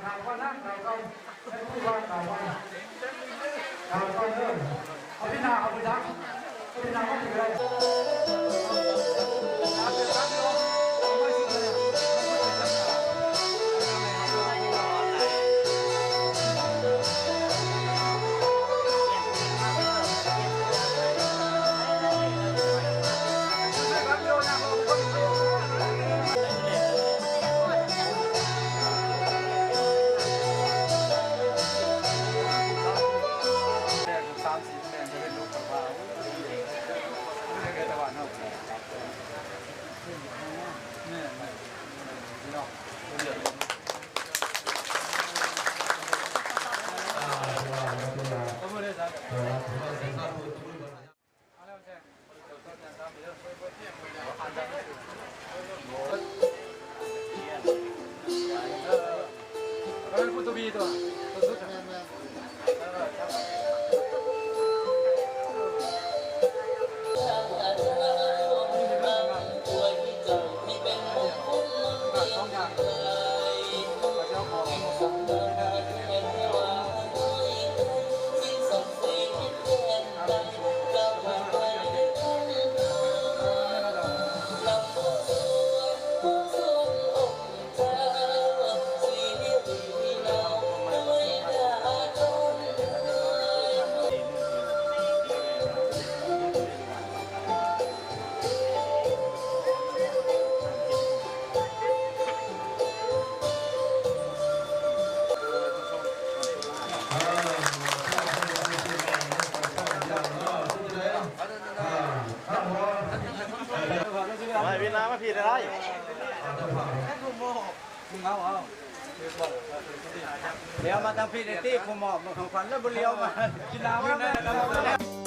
ข่าวว่านั่งข่าวเราให้ผู้ว่าข่าวว่าข่าวเริ่มเอาพี่นาเอาไปดักพี่นาเขาถืออะไรพูดตัวบีตัวสุดไม่วินามาผิดอะไรเดี๋ยวมาทำพิธีที่คุมหมอบของขวัญแล้วบุเรียวมากินน้ำ